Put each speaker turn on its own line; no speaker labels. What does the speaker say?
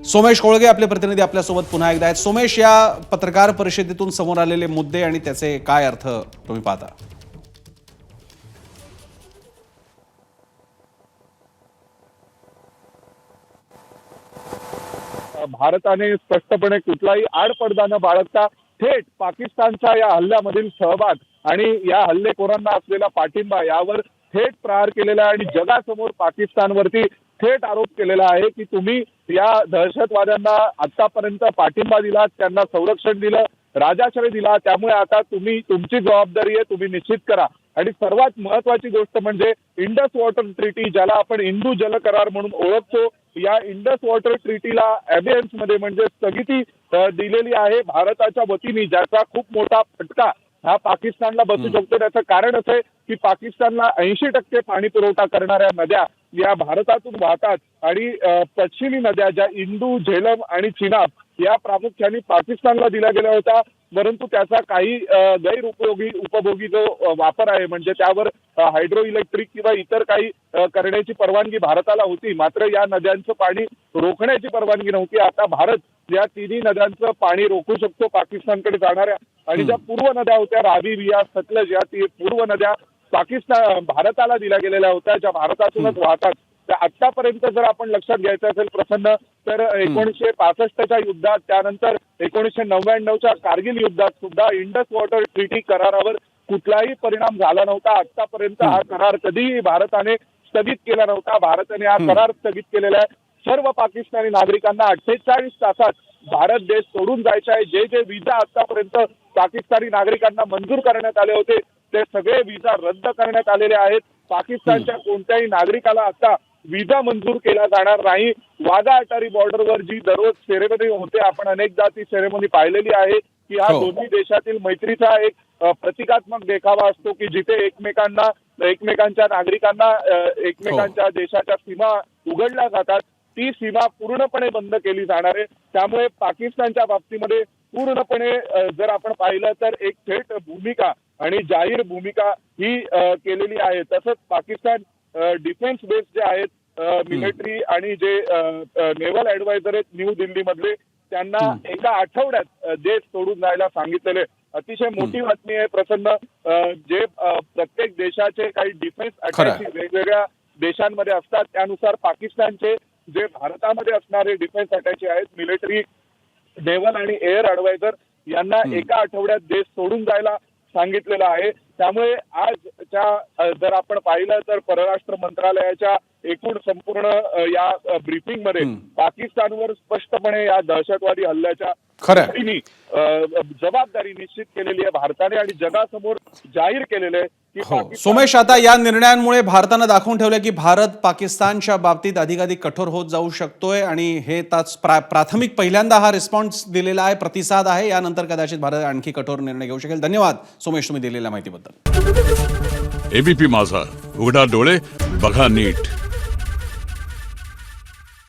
सोमेश कोळगे आपले प्रतिनिधी आपल्यासोबत पुन्हा एकदा आहेत। सोमेश, या पत्रकार परिषदेतून समोर आलेले मुद्दे आणि त्याचे काय अर्थ तुम्ही पाहता?
भारताने स्पष्टपणे कुठलाही आडपडदा न बाळगता थेट पाकिस्तानच्या या हल्ल्यामधील सहभाग आणि या हल्लेखोरांना असलेला पाठिंबा यावर थेट प्रहार केलेला आहे आणि जगासमोर पाकिस्तानवरती थेट आरोप केलेला आहे की तुम्ही या दहशतवाद्यांना आतापर्यंत पाठिंबा दिला, त्यांना संरक्षण दिलं, राजाश्रय दिला, त्यामुळे आता तुमची जबाबदारी आहे, तुम्ही निश्चित करा। आणि सर्वात महत्वाची गोष्ट म्हणजे इंडस वॉटर ट्रीटी, ज्याला आपण हिंदू जल करार म्हणून ओळखतो, या इंडस वॉटर ट्रीटीला अबेयन्स मध्ये म्हणजे स्थगिती दिलेली आहे भारताच्या वतीने, ज्याचा खूप मोठा फटका हा पाकिस्तानला बसू शकतो। त्याचं कारण असं आहे की पाकिस्तानला 80% पाणी पुरवठा करणाऱ्या नद्या या भारतातून वाहतात आणि पश्चिमी नद्या ज्या इंदू, झेलम आणि चिनाब या प्रामुख्याने पाकिस्तानला दिल्या गेल्या होत्या, परंतु त्याचा काही उपभोगी जो वापर आहे म्हणजे त्यावर हायड्रो इलेक्ट्रिक किंवा इतर काही करण्याची परवानगी भारताला होती, मात्र या नद्यांचं पाणी रोखण्याची परवानगी नव्हती। आता भारत या तिन्ही नद्यांचं पाणी रोखू शकतो पाकिस्तानकडे जाणाऱ्या, आणि ज्या पूर्व नद्या होत्या रावी, बियास, सतलज, या पूर्व नद्या भारताला दिल्या गेलेल्या होत्या, ज्या भारतातूनच वाहतात। तर आतापर्यंत जर आपण लक्षात घ्यायचं असेल प्रसन्न, तर 1965च्या युद्धात, त्यानंतर 1999च्या कारगिल युद्धात सुद्धा इंडस वॉटर ट्रीटी करारावर कुठलाही परिणाम झाला नव्हता। आतापर्यंत हा करार कधीही भारताने स्थगित केला नव्हता। भारताने हा करार स्थगित केलेला आहे। सर्व पाकिस्तानी नागरिकांना 48 तासात भारत देश सोडून जायचे आहे। जे जे विजा आतापर्यंत पाकिस्तानी नागरिकांना मंजूर करण्यात आले होते ते सगळे विजा रद्द करण्यात आलेले आहेत। पाकिस्तानच्या कोणत्याही नागरिकाला आता विजा मंजूर केला जाणार नाही। वाघा अटारी बॉर्डरवर जी दररोज सेरेमनी होते, आपण अनेकदा ती सेरेमनी पाहिलेली आहे की हा दोन्ही देशातील मैत्रीचा एक प्रतिकात्मक देखावा असतो की जिथे एकमेकांच्या नागरिकांना एकमेकांच्या देशाच्या सीमा उघडल्या जातात, ती सीमा पूर्णपणे बंद केली जाणार आहे। त्यामुळे पाकिस्तानच्या बाबतीमध्ये पूर्णपणे जर आपण पाहिलं तर एक थेट भूमिका आणि जाहीर भूमिका ही केलेली आहे। तसंच पाकिस्तान डिफेन्स बेस जे आहेत मिलिटरी आणि जे नेव्हल ऍडवायझर आहेत न्यू दिल्ली मधले, त्यांना एका आठवड्यात देश सोडून जायला सांगितलेले। अतिशय मोठी बातमी आहे प्रसन्न। जे प्रत्येक देशाचे काही डिफेन्स अटॅची वेगवेगळ्या देशांमध्ये असतात, त्यानुसार पाकिस्तानचे जे भारतामध्ये असणारे डिफेन्स अटॅची आहेत, मिलिटरी, नेव्हल आणि एअर ऍडवायझर, यांना एका आठवड्यात देश सोडून जायला सांगितलेलं आहे। त्यामुळे आजच्या जर आपण पाहिलं तर परराष्ट्र मंत्रालयाच्या एकूण संपूर्ण या ब्रीफिंग मध्ये पाकिस्तानवर स्पष्टपणे या दहशतवादी हल्ल्याच्या जबाबदारी निश्चित केलेली आहे भारताने आणि जगासमोर जाहीर केलेले आहे की
सोमेश, आता या निर्णयांमुळे भारतानं दाखवून ठेवलं की भारत पाकिस्तानच्या बाबतीत अधिकाधिक कठोर होत जाऊ शकतोय आणि हे प्राथमिक पहिल्यांदा हा रिस्पॉन्स दिलेला आहे, प्रतिसाद आहे। यानंतर कदाचित भारत आणखी कठोर निर्णय घेऊ शकेल। धन्यवाद सोमेश, तुम्ही दिलेल्या माहितीबद्दल।
एबीपी माझा, उघडा डोळे बघा नीट।